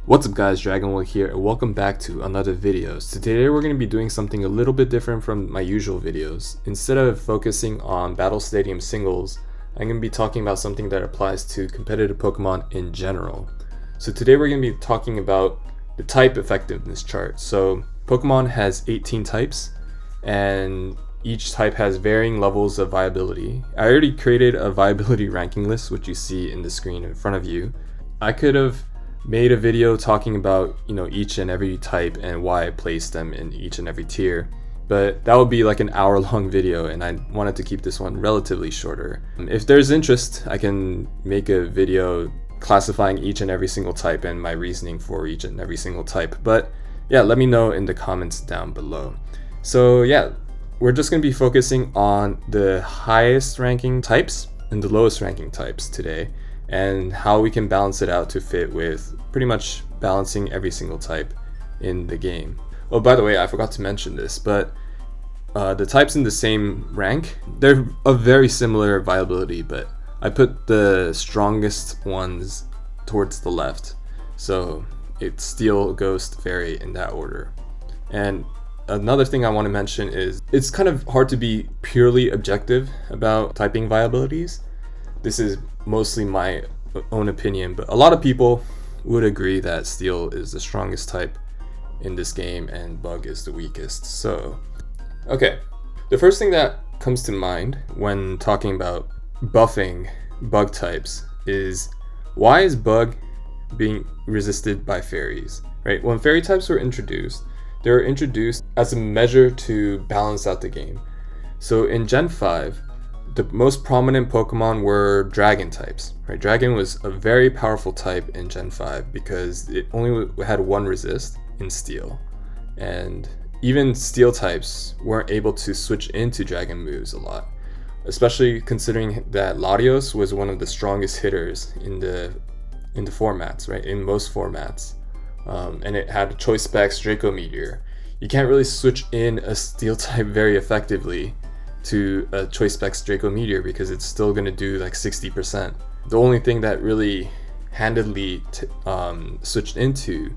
What's up guys, Buzzwole here, and welcome back to another video. So today we're going to be doing something a little bit different from my usual videos. Instead of focusing on Battle Stadium singles, I'm going to be talking about something that applies to competitive Pokemon in general. So today we're going to be talking about the type effectiveness chart. So Pokemon has 18 types, and each type has varying levels of viability. I already created a viability ranking list, which you see in the screen in front of you. I could have made a video talking about each and every type and why I placed them in each and every tier, but that would be like an hour-long video, and I wanted to keep this one relatively shorter. If there's interest, I can make a video classifying each and every single type and my reasoning for each and every single type, but yeah, let me know in the comments down below. So yeah, we're just going to be focusing on the highest ranking types and the lowest ranking types today, and how we can balance it out to fit with pretty much balancing every single type in the game. Oh, by the way, I forgot to mention this, but the types in the same rank, they're of very similar viability, but I put the strongest ones towards the left, so it's Steel, Ghost, Fairy in that order. And another thing I want to mention is it's kind of hard to be purely objective about typing viabilities. This is mostly my own opinion, but a lot of people would agree that Steel is the strongest type in this game and Bug is the weakest. So, okay. The first thing that comes to mind when talking about buffing Bug types is, why is Bug being resisted by Fairies? Right? When Fairy types were introduced, they were introduced as a measure to balance out the game. So in Gen 5, the most prominent Pokemon were Dragon types, right? Dragon was a very powerful type in Gen 5 because it only had one resist in Steel. And even Steel types weren't able to switch into Dragon moves a lot, especially considering that Latios was one of the strongest hitters in the formats, right? In most formats. And it had Choice Specs, Draco Meteor. You can't really switch in a Steel type very effectively to a Choice Specs Draco Meteor because it's still going to do like 60%. The only thing that really handedly switched into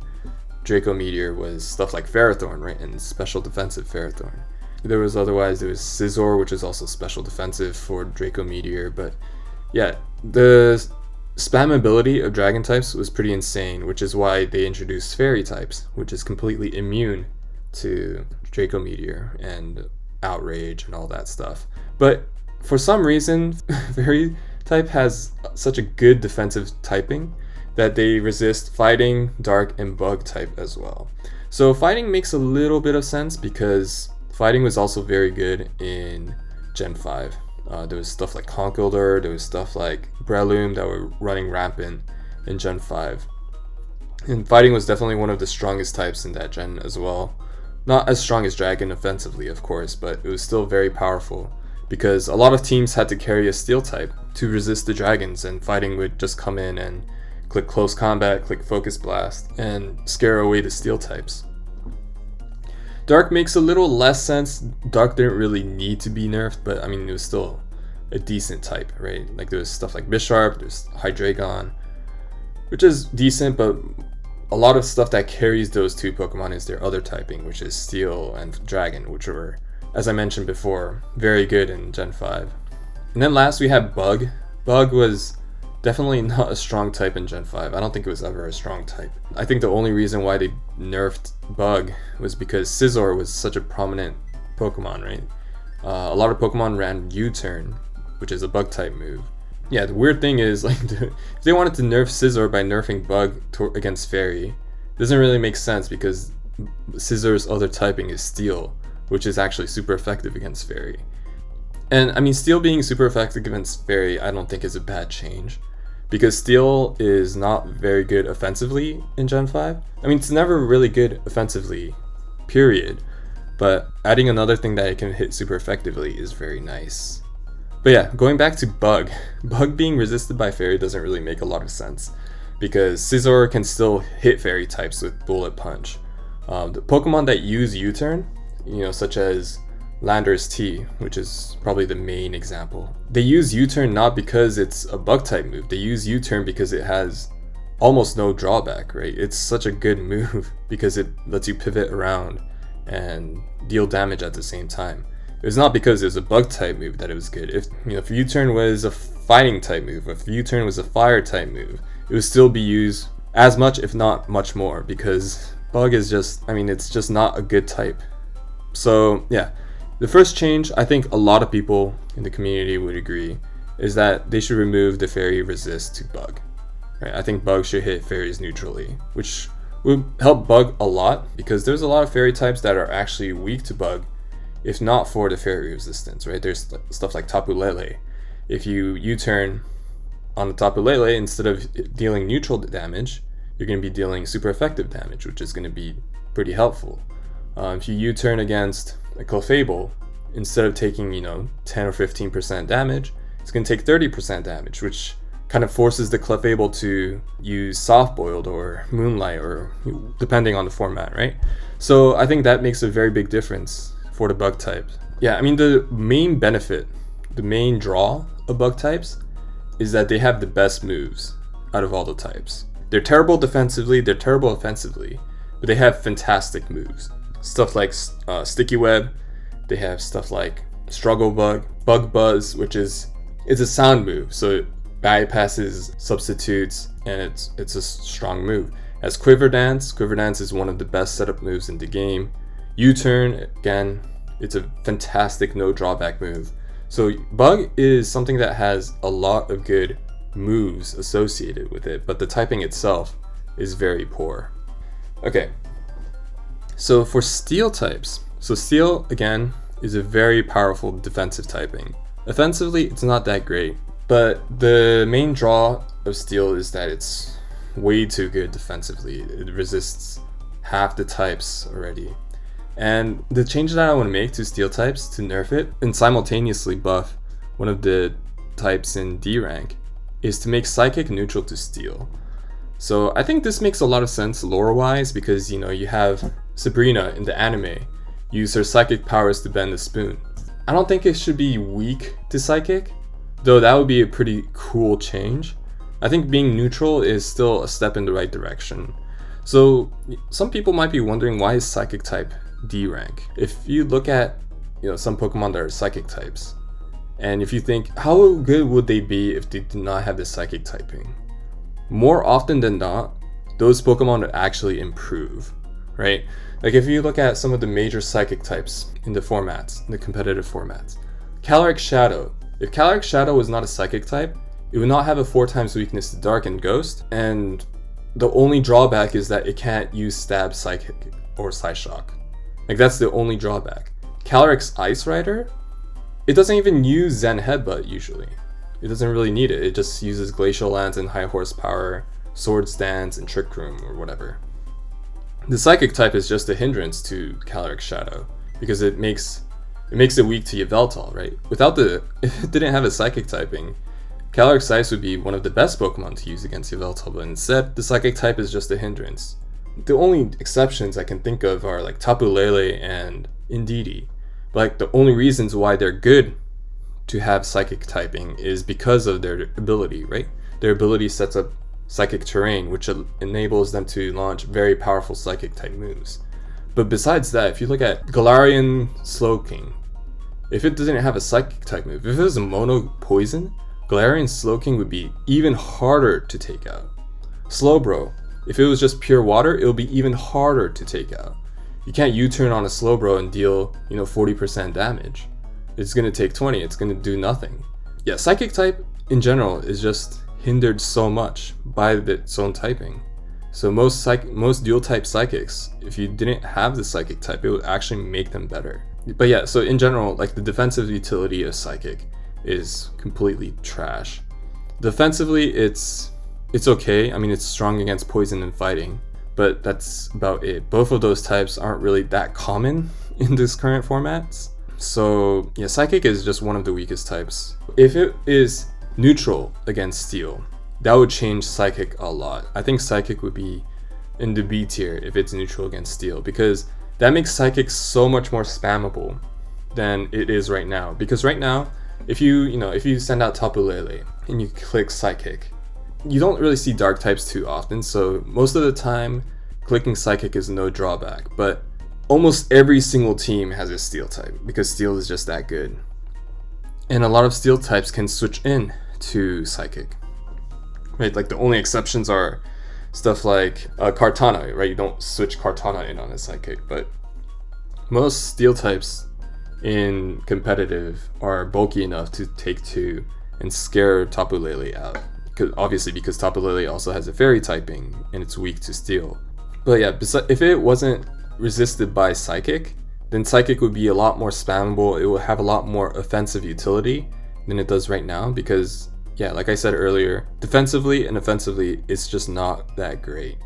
Draco Meteor was stuff like Ferrothorn, right, and special defensive Ferrothorn. There was Scizor, which is also special defensive for Draco Meteor, but yeah, the spammability of Dragon types was pretty insane, which is why they introduced Fairy types, which is completely immune to Draco Meteor and Outrage and all that stuff. But for some reason, Fairy type has such a good defensive typing that they resist Fighting, Dark, and Bug type as well. So Fighting makes a little bit of sense because Fighting was also very good in Gen 5. There was stuff like Conkeldurr, there was stuff like Breloom that were running rampant in Gen 5. And Fighting was definitely one of the strongest types in that gen as well. Not as strong as Dragon offensively, of course, but it was still very powerful because a lot of teams had to carry a Steel type to resist the Dragons, and Fighting would just come in and click Close Combat, click Focus Blast, and scare away the Steel types. Dark makes a little less sense. Dark didn't really need to be nerfed, but I mean, it was still a decent type, right? Like there was stuff like Bisharp, there's Hydreigon, which is decent, but a lot of stuff that carries those two Pokemon is their other typing, which is Steel and Dragon, which were, as I mentioned before, very good in Gen 5. And then last we have Bug. Bug was definitely not a strong type in Gen 5. I don't think it was ever a strong type. I think the only reason why they nerfed Bug was because Scizor was such a prominent Pokemon, right? A lot of Pokemon ran U-turn, which is a Bug type move. Yeah, the weird thing is, like, if they wanted to nerf Scizor by nerfing Bug against Fairy, it doesn't really make sense because Scizor's other typing is Steel, which is actually super effective against Fairy. And I mean, Steel being super effective against Fairy, I don't think is a bad change, because Steel is not very good offensively in Gen 5. I mean, it's never really good offensively, period, but adding another thing that it can hit super effectively is very nice. But yeah, going back to Bug. Bug being resisted by Fairy doesn't really make a lot of sense because Scizor can still hit Fairy types with Bullet Punch. The Pokemon that use U-turn, such as Landorus T, which is probably the main example, they use U-turn not because it's a Bug type move. They use U-turn because it has almost no drawback, right? It's such a good move because it lets you pivot around and deal damage at the same time. It was not because it was a bug type move that it was good. If U-turn was a fighting type move, if U-turn was a fire type move, it would still be used as much, if not much more, because bug is just, it's just not a good type. So yeah, the first change, I think a lot of people in the community would agree, is that they should remove the fairy resist to bug. Right? I think bug should hit fairies neutrally, which would help bug a lot, because there's a lot of fairy types that are actually weak to bug, if not for the fairy resistance, right? There's stuff like Tapu Lele. If you U-turn on the Tapu Lele, instead of dealing neutral damage, you're going to be dealing super effective damage, which is going to be pretty helpful. If you U-turn against a Clefable, instead of taking 10 or 15% damage, it's going to take 30% damage, which kind of forces the Clefable to use Soft Boiled or Moonlight, or depending on the format, right? So I think that makes a very big difference for the bug types. Yeah, the main benefit, the main draw of bug types is that they have the best moves out of all the types. They're terrible defensively, they're terrible offensively, but they have fantastic moves. Stuff like Sticky Web, they have stuff like Struggle Bug, Bug Buzz, which is a sound move, so it bypasses substitutes, and it's a strong move. As Quiver Dance is one of the best setup moves in the game. U-turn, again, it's a fantastic no drawback move. So bug is something that has a lot of good moves associated with it, but the typing itself is very poor. Okay, so for steel types, so steel again is a very powerful defensive typing. Offensively, it's not that great, but the main draw of steel is that it's way too good defensively. It resists half the types already. And the change that I want to make to steel types to nerf it and simultaneously buff one of the types in D rank is to make Psychic neutral to steel. So I think this makes a lot of sense lore-wise, because you have Sabrina in the anime use her psychic powers to bend the spoon. I don't think it should be weak to Psychic, though that would be a pretty cool change. I think being neutral is still a step in the right direction. So some people might be wondering, why is Psychic type D rank? If you look at some Pokemon that are Psychic types, and if you think, how good would they be if they did not have this Psychic typing? More often than not, those Pokemon would actually improve, right? Like if you look at some of the major Psychic types in the formats, in the competitive formats, Calyrex Shadow. If Calyrex Shadow was not a Psychic type, it would not have a 4x weakness to Dark and Ghost, and the only drawback is that it can't use Stab, Psychic, or Psyshock. Like that's the only drawback. Calyrex Ice Rider, it doesn't even use Zen Headbutt usually. It doesn't really need it. It just uses Glacial Lance and High Horsepower, Sword Stance, and Trick Room or whatever. The Psychic type is just a hindrance to Calyrex Shadow because it makes it weak to Yveltal, right? If it didn't have a Psychic typing, Calyrex Ice would be one of the best Pokemon to use against Yveltal, but instead the Psychic type is just a hindrance. The only exceptions I can think of are like Tapu Lele and Indeedee. But like the only reasons why they're good to have Psychic typing is because of their ability, right? Their ability sets up Psychic terrain, which enables them to launch very powerful Psychic type moves. But besides that, if you look at Galarian Slowking, if it doesn't have a Psychic type move, if it was a mono poison, Galarian Slowking would be even harder to take out. Slowbro, if it was just pure water, it would be even harder to take out. You can't U-turn on a Slowbro and deal 40% damage. It's going to take 20, it's going to do nothing. Yeah, Psychic type in general is just hindered so much by its own typing. So most dual type Psychics, if you didn't have the Psychic type, it would actually make them better. But yeah, so in general, like the defensive utility of Psychic is completely trash. Defensively, it's okay. It's strong against poison and fighting, but that's about it. Both of those types aren't really that common in this current formats. So yeah, Psychic is just one of the weakest types. If it is neutral against Steel, that would change Psychic a lot. I think Psychic would be in the B tier if it's neutral against Steel, because that makes Psychic so much more spammable than it is right now. Because right now, if you send out Tapu Lele and you click Psychic, you don't really see dark types too often, so most of the time clicking psychic is no drawback, but almost every single team has a steel type because steel is just that good. And a lot of steel types can switch in to psychic, right? Like the only exceptions are stuff like Kartana, right? You don't switch Kartana in on a psychic, but most steel types in competitive are bulky enough to take 2 and scare Tapu Lele out. Obviously because Tapu Lele also has a fairy typing and it's weak to steel. But yeah, if it wasn't resisted by psychic, then psychic would be a lot more spammable. It would have a lot more offensive utility than it does right now because, yeah, like I said earlier, defensively and offensively it's just not that great.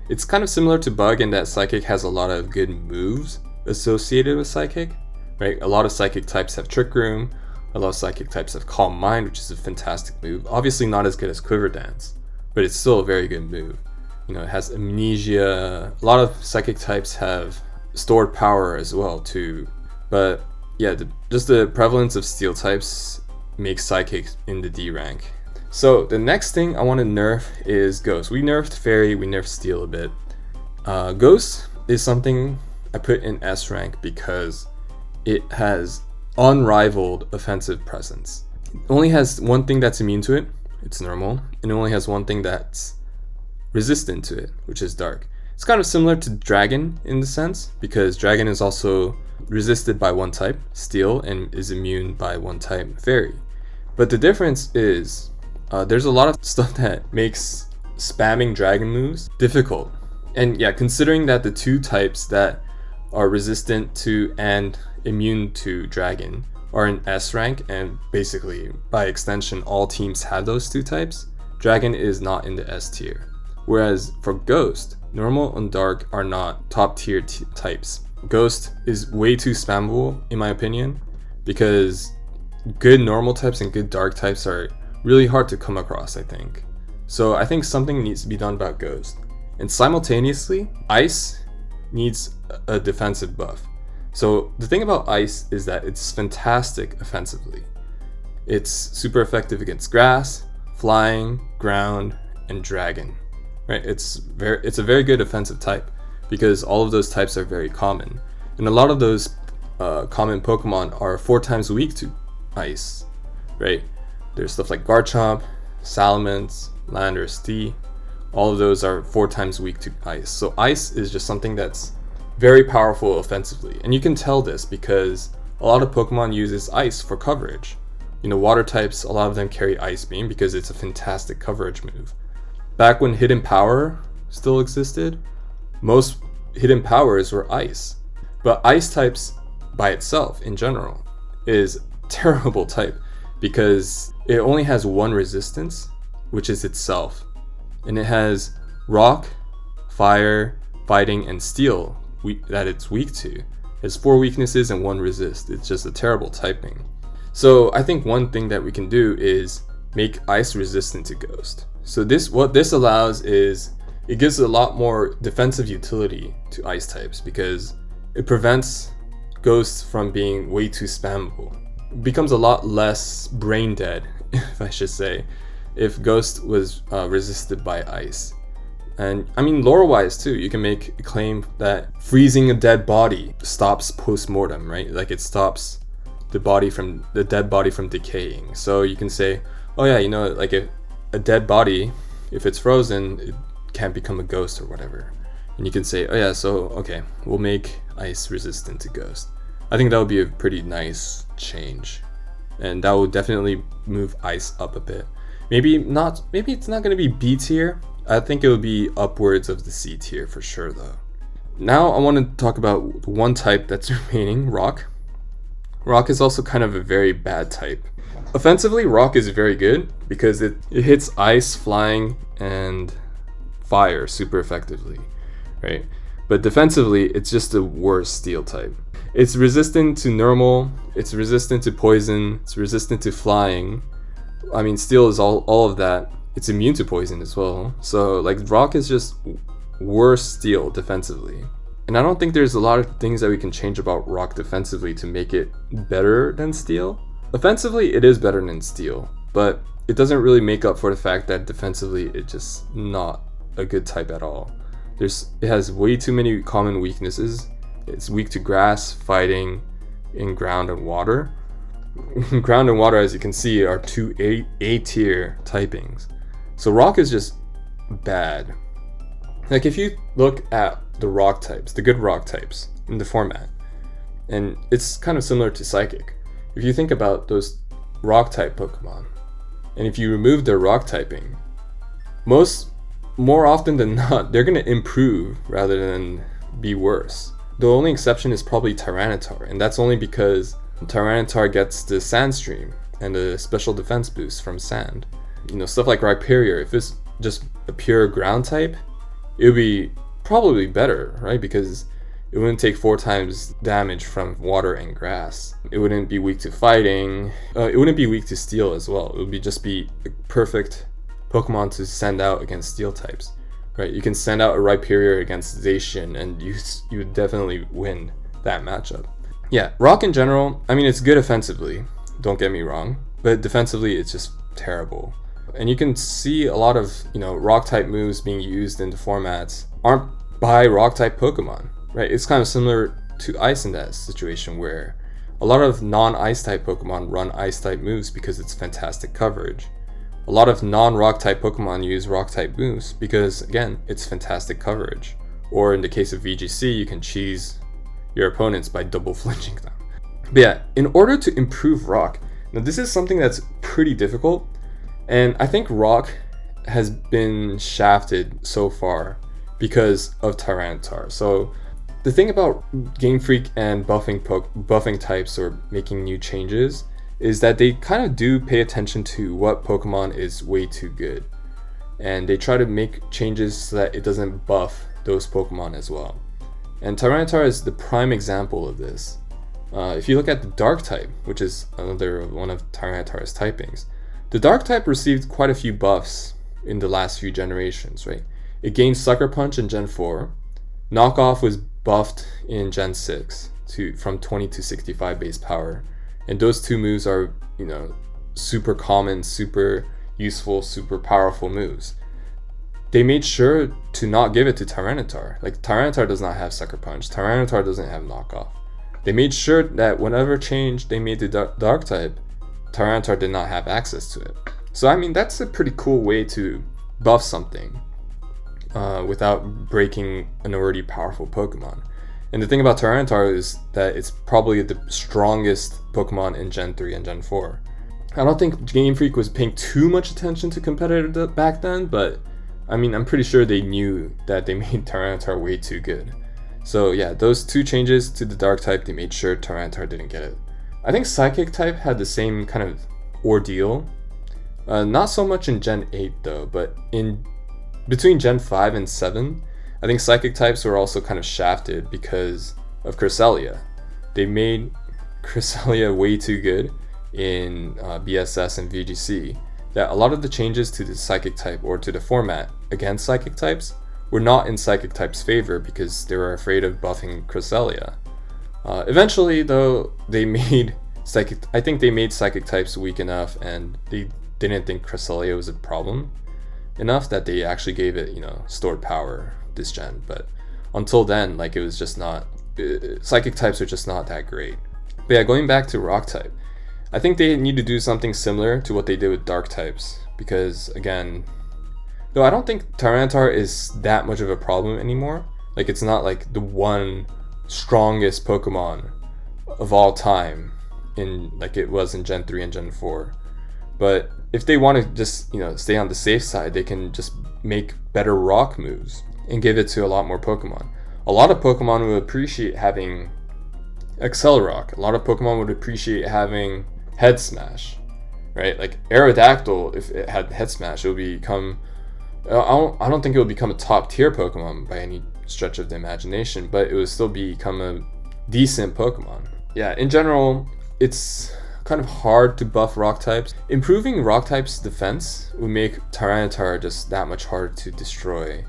It's kind of similar to Bug in that psychic has a lot of good moves associated with psychic, right? A lot of psychic types have Trick Room, a lot of psychic types have Calm Mind, which is a fantastic move. Obviously not as good as Quiver Dance, but it's still a very good move. You know, it has Amnesia. A lot of psychic types have stored power as well too. But yeah, just the prevalence of steel types makes psychic in the D rank. So the next thing I want to nerf is Ghost. We nerfed Fairy, we nerfed Steel a bit. Ghost is something I put in S rank because it has unrivaled offensive presence. It only has one thing that's immune to it, it's normal, and it only has one thing that's resistant to it, which is dark. It's kind of similar to Dragon in the sense, because Dragon is also resisted by one type, Steel, and is immune by one type, Fairy. But the difference is, there's a lot of stuff that makes spamming Dragon moves difficult. And yeah, considering that the 2 types that are resistant to and immune to Dragon are in S rank, and basically by extension all teams have those 2 types, Dragon is not in the S tier. Whereas for Ghost, normal and dark are not top tier types. Ghost is way too spammable in my opinion because good normal types and good dark types are really hard to come across, I think. So I think something needs to be done about Ghost. And simultaneously, Ice needs a defensive buff. So the thing about Ice is that it's fantastic offensively. It's super effective against grass, flying, ground, and dragon. Right? It's a very good offensive type because all of those types are very common. And a lot of those common Pokemon are 4 times weak to Ice. Right? There's stuff like Garchomp, Salamence, Landorus D. All of those are 4 times weak to Ice. So Ice is just something that's very powerful offensively. And you can tell this because a lot of Pokemon uses Ice for coverage. You know, water types, a lot of them carry Ice Beam because it's a fantastic coverage move. Back when Hidden Power still existed, most Hidden Powers were Ice. But Ice types by itself, in general, is a terrible type because it only has one resistance, which is itself. And it has Rock, Fire, Fighting, and Steel that it's weak to. It has 4 weaknesses and 1 resist. It's just a terrible typing. So I think one thing that we can do is make Ice resistant to Ghost. So what this allows is it gives a lot more defensive utility to Ice types because it prevents Ghost from being way too spammable. It becomes a lot less brain dead, if I should say, if Ghost was resisted by Ice. And I mean, lore-wise too, you can make a claim that freezing a dead body stops post-mortem, right? Like it stops the dead body from decaying. So you can say, oh yeah, you know, like if a dead body, if it's frozen, it can't become a ghost or whatever. And you can say, oh yeah, so okay, we'll make Ice resistant to Ghost. I think that would be a pretty nice change. And that would definitely move Ice up a bit. Maybe it's not going to be B tier. I think it would be upwards of the C tier for sure though. Now I want to talk about one type that's remaining, Rock. Rock is also kind of a very bad type. Offensively, Rock is very good because it hits Ice, Flying, and Fire super effectively, right? But defensively, it's just a worse Steel type. It's resistant to normal, it's resistant to poison, it's resistant to flying. I mean, Steel is all of that. It's immune to poison as well. So like Rock is just worse Steel defensively. And I don't think there's a lot of things that we can change about Rock defensively to make it better than Steel. Offensively, it is better than Steel, but it doesn't really make up for the fact that defensively it's just not a good type at all. It has way too many common weaknesses. It's weak to grass, fighting, in ground and water. Ground and water, as you can see, are two A tier typings. So rock is just bad. Like if you look at the rock types, the good rock types in the format, and it's kind of similar to psychic. If you think about those rock type Pokemon, and if you remove their rock typing, more often than not, they're going to improve rather than be worse. The only exception is probably Tyranitar, and that's only because Tyranitar gets the Sand Stream and the special defense boost from Sand. You know, stuff like Rhyperior, if it's just a pure ground type, it would be probably better, right? Because it wouldn't take 4 times damage from water and grass. It wouldn't be weak to fighting. It wouldn't be weak to steel as well. It would just be a perfect Pokemon to send out against steel types, right? You can send out a Rhyperior against Zacian and you would definitely win that matchup. Yeah, rock in general, I mean, it's good offensively, don't get me wrong, but defensively it's just terrible. And you can see a lot of, you know, rock type moves being used in the formats aren't by rock type Pokemon, right? It's kind of similar to ice in that situation where a lot of non-ice type Pokemon run ice type moves because it's fantastic coverage. A lot of non-rock type Pokemon use rock type moves because, again, it's fantastic coverage. Or in the case of VGC, you can cheese your opponents by double flinching them. But yeah, in order to improve rock, now this is something that's pretty difficult, and I think rock has been shafted so far because of Tyranitar. So the thing about Game Freak and buffing types or making new changes is that they kind of do pay attention to what Pokemon is way too good, and they try to make changes so that it doesn't buff those Pokemon as well. And Tyranitar is the prime example of this. If you look at the Dark type, which is another one of Tyranitar's typings, the Dark type received quite a few buffs in the last few generations, right? It gained Sucker Punch in Gen 4, Knockoff was buffed in Gen 6 from 20 to 65 base power, and those two moves are, you know, super common, super useful, super powerful moves. They made sure to not give it to Tyranitar. Like, Tyranitar does not have Sucker Punch, Tyranitar doesn't have Knockoff. They made sure that whenever change they made the Dark type, Tyranitar did not have access to it. So I mean, that's a pretty cool way to buff something without breaking an already powerful Pokemon. And the thing about Tyranitar is that it's probably the strongest Pokemon in Gen 3 and Gen 4. I don't think Game Freak was paying too much attention to competitive back then, but I mean, I'm pretty sure they knew that they made Tyranitar way too good. So yeah, those two changes to the Dark type, they made sure Tyranitar didn't get it. I think Psychic type had the same kind of ordeal. Not so much in Gen 8 though, but in between Gen 5 and 7, I think Psychic types were also kind of shafted because of Cresselia. They made Cresselia way too good in BSS and VGC, that a lot of the changes to the Psychic type or to the format against Psychic types were not in Psychic type's favor because they were afraid of buffing Cresselia. Eventually though, they made I think they made Psychic types weak enough, and they didn't think Cresselia was a problem enough that they actually gave it, you know, stored power this gen. But until then, like, it was just not, Psychic types are just not that great. But yeah, going back to Rock type, I think they need to do something similar to what they did with Dark types, because again, though I don't think Tyranitar is that much of a problem anymore. Like, it's not like the one strongest Pokemon of all time in, like it was in Gen 3 and Gen 4. But if they want to just, you know, stay on the safe side, they can just make better rock moves and give it to a lot more Pokemon. A lot of Pokemon would appreciate having Excel Rock. A lot of Pokemon would appreciate having Head Smash, right? Like Aerodactyl, if it had Head Smash, it would become, I don't think it would become a top tier Pokemon by any stretch of the imagination, but it would still become a decent Pokemon. Yeah, in general, it's kind of hard to buff rock types. Improving rock types defense would make Tyranitar just that much harder to destroy.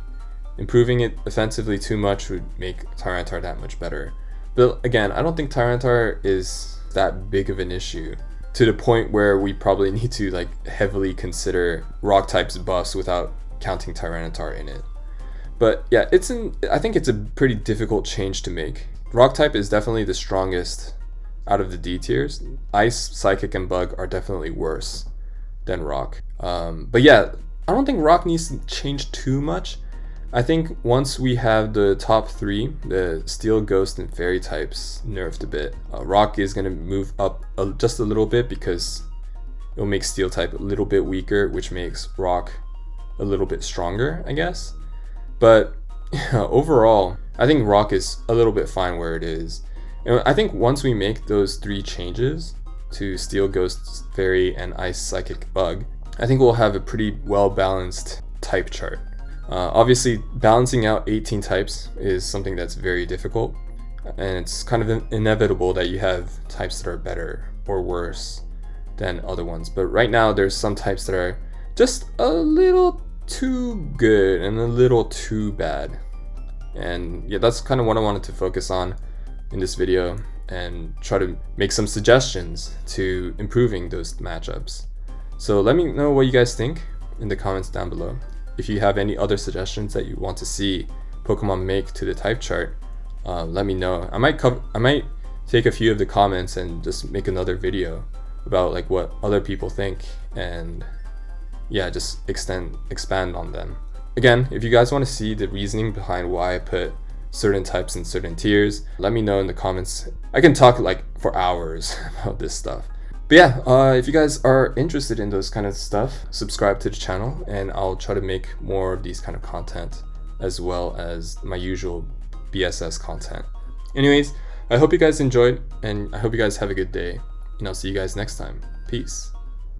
Improving it offensively too much would make Tyranitar that much better. But again, I don't think Tyranitar is that big of an issue. to the point where we probably need to like heavily consider rock types buffs without counting Tyranitar in it. But yeah, I think it's a pretty difficult change to make. Rock type is definitely the strongest out of the D tiers. Ice, Psychic, and Bug are definitely worse than Rock. But yeah, I don't think Rock needs to change too much. I think once we have the top 3, the Steel, Ghost, and Fairy types nerfed a bit, Rock is going to move up just a little bit because it'll make Steel type a little bit weaker, which makes Rock a little bit stronger, I guess. But overall, I think Rock is a little bit fine where it is. And I think once we make those 3 changes to Steel, Ghost, Fairy, and Ice, Psychic, Bug, I think we'll have a pretty well-balanced type chart. Obviously, balancing out 18 types is something that's very difficult, and it's kind of inevitable that you have types that are better or worse than other ones. But right now, there's some types that are just a little too good and a little too bad. And yeah, that's kind of what I wanted to focus on in this video and try to make some suggestions to improving those matchups. So let me know what you guys think in the comments down below. If you have any other suggestions that you want to see Pokemon make to the type chart, let me know. I might take a few of the comments and just make another video about like what other people think, and yeah, just expand on them. Again, if you guys want to see the reasoning behind why I put certain types in certain tiers, let me know in the comments. I can talk like for hours about this stuff. But yeah, if you guys are interested in those kind of stuff, subscribe to the channel and I'll try to make more of these kind of content as well as my usual BSS content. Anyways, I hope you guys enjoyed and I hope you guys have a good day, and I'll see you guys next time. Peace.